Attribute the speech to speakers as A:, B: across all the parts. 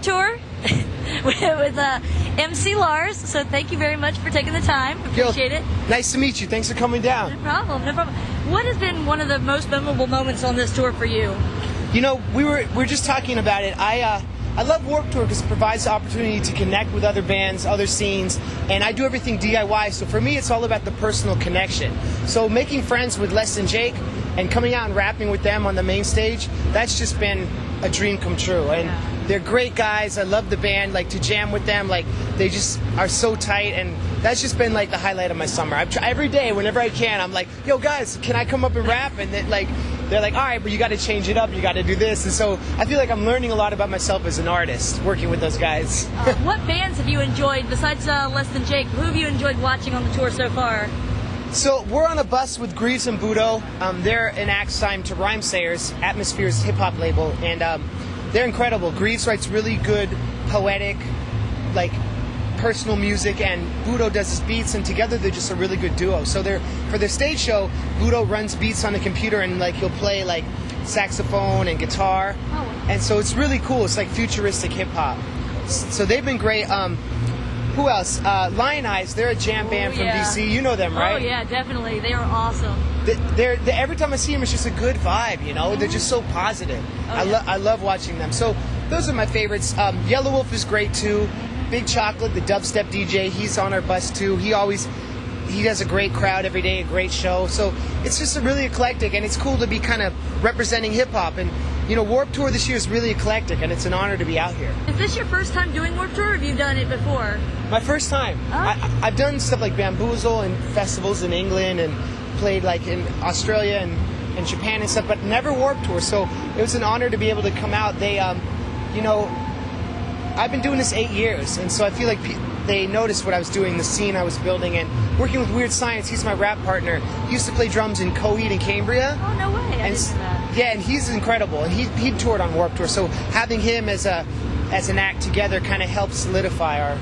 A: Warped Tour with MC Lars. So thank you very much for taking the time. Appreciate it.
B: Nice to meet you. Thanks for coming down.
A: No problem. No problem. What has been one of the most memorable moments on this tour for you?
B: You know, we're just talking about it. I love Warped Tour because it provides the opportunity to connect with other bands, other scenes, and I do everything DIY. So for me, it's all about the personal connection. So making friends with Les and Jake and coming out and rapping with them on the main stage, that's just been a dream come true. And they're great guys. I love the band. Like, to jam with them, like, they just are so tight, and that's just been like the highlight of my summer. Every day, whenever I can, I'm like, yo guys, can I come up and rap? And then, like, they're like, all right, but you got to change it up. You got to do this. And so I feel like I'm learning a lot about myself as an artist working with those guys.
A: What bands have you enjoyed besides Less Than Jake? Who have you enjoyed watching on the tour so far?
B: So we're on a bus with Greaves and Budo. They're an act signed to Rhymesayers, Atmosphere's hip-hop label, and they're incredible. Greaves writes really good, poetic, like, personal music, and Budo does his beats, and together they're just a really good duo. So for their stage show, Budo runs beats on the computer, and like he'll play like saxophone and guitar, and so it's really cool. It's like futuristic hip hop. So they've been great. Who else? Lion Eyes. They're a jam band from DC. You know them, right?
A: Oh yeah, definitely. They are awesome.
B: They're every time I see them, it's just a good vibe. You know, they're just so positive. I love watching them. So those are my favorites. Yellow Wolf is great too. Big Chocolate, the dubstep DJ, he's on our bus too. He has a great crowd every day, a great show. So it's just a really eclectic, and it's cool to be kind of representing hip hop. And you know, Warped Tour this year is really eclectic, and it's an honor to be out here.
A: Is this your first time doing Warped Tour, or have you done it before?
B: My first time. I've done stuff like Bamboozle and festivals in England, and played like in Australia and Japan and stuff, but never Warped Tour. So it was an honor to be able to come out. They, you know, I've been doing this 8 years, and so I feel like they noticed what I was doing, the scene I was building, and working with Weird Science. He's my rap partner. He used to play drums in Coheed and Cambria.
A: Oh, no way. I didn't know that.
B: Yeah, and he's incredible, and he toured on Warped Tour. So having him as an act together kind of helps solidify our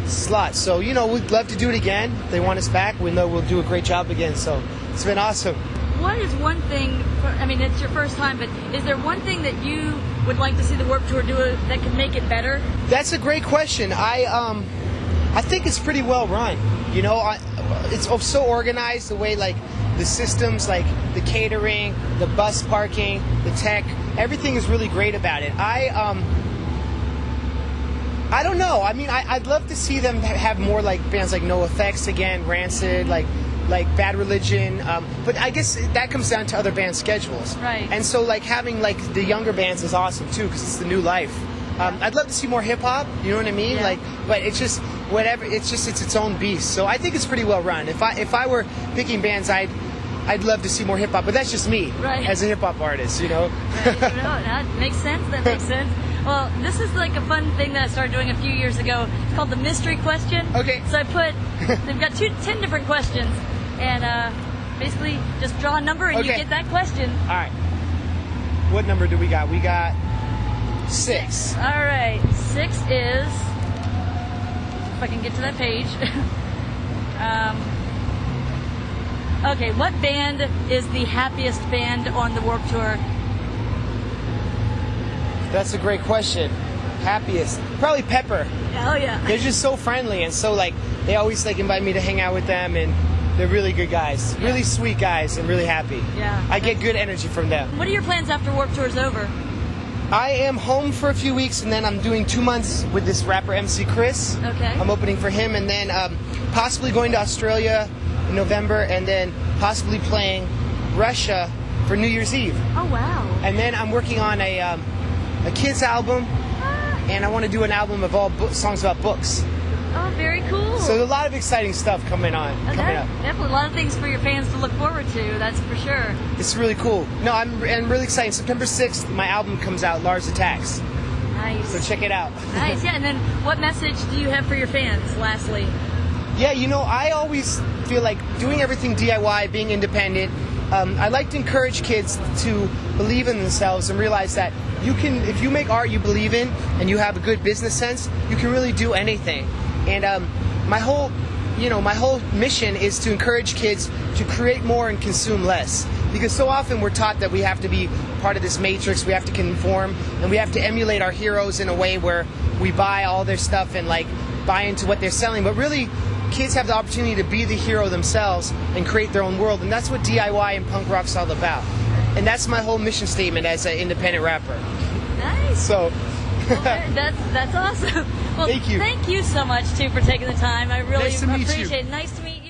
B: slot. So, you know, we'd love to do it again. If they want us back, we know we'll do a great job again. So it's been awesome.
A: What is one thing, I mean, it's your first time, but is there one thing that you would like to see the Warped Tour do that could make it better?
B: That's a great question. I think it's pretty well run. You know, it's so organized, the way, like, the systems, like the catering, the bus parking, the tech, everything is really great about it. I don't know. I mean, I'd love to see them have more like bands like No Effects again, Rancid, like Bad Religion, but I guess that comes down to other band schedules.
A: Right.
B: And so, like, having like the younger bands is awesome too, because it's the new life. I'd love to see more hip hop. You know what I mean?
A: Yeah.
B: Like, but it's just whatever. It's its own beast. So I think it's pretty well run. If I were picking bands, I'd love to see more hip hop. But that's just me, as a hip hop artist. You know.
A: Right. That makes sense. That makes sense. Well, this is like a fun thing that I started doing a few years ago. It's called the mystery question.
B: Okay.
A: So they've got 10 different questions, and basically just draw a number and you get that question.
B: All right. What number do we got? We got 6.
A: All right. 6 is, if I can get to that page. Okay, what band is the happiest band on the Warped Tour?
B: That's a great question. Happiest. Probably Pepper.
A: Oh, yeah.
B: They're just so friendly, and so, like, they always, like, invite me to hang out with them, and they're really good guys.
A: Yeah.
B: Really sweet guys, and really happy.
A: Yeah.
B: I get good energy from them.
A: What are your plans after Warped Tour is over?
B: I am home for a few weeks, and then I'm doing 2 months with this rapper MC Chris.
A: Okay.
B: I'm opening for him, and then possibly going to Australia in November, and then possibly playing Russia for New Year's Eve.
A: Oh, wow.
B: And then I'm working on a kids album, and I want to do an album of all songs about books.
A: Oh, very cool.
B: So there's a lot of exciting stuff coming up.
A: Definitely a lot of things for your fans to look forward to, that's for sure.
B: It's really cool. No, I'm really excited. September 6th, my album comes out, Lars Attacks.
A: Nice.
B: So check it out.
A: Nice, yeah. And then what message do you have for your fans, lastly?
B: Yeah, you know, I always feel like doing everything DIY, being independent, I like to encourage kids to believe in themselves and realize that you can, if you make art you believe in and you have a good business sense, you can really do anything. And my whole my whole mission is to encourage kids to create more and consume less. Because so often we're taught that we have to be part of this matrix, we have to conform, and we have to emulate our heroes in a way where we buy all their stuff and like buy into what they're selling. But really, kids have the opportunity to be the hero themselves and create their own world, and that's what DIY and punk rock's all about. And that's my whole mission statement as an independent rapper.
A: Nice.
B: So.
A: Well, that's awesome. Well,
B: thank you.
A: Thank you so much too for taking the time. I really
B: Nice to meet you.
A: appreciate it. Nice to meet you.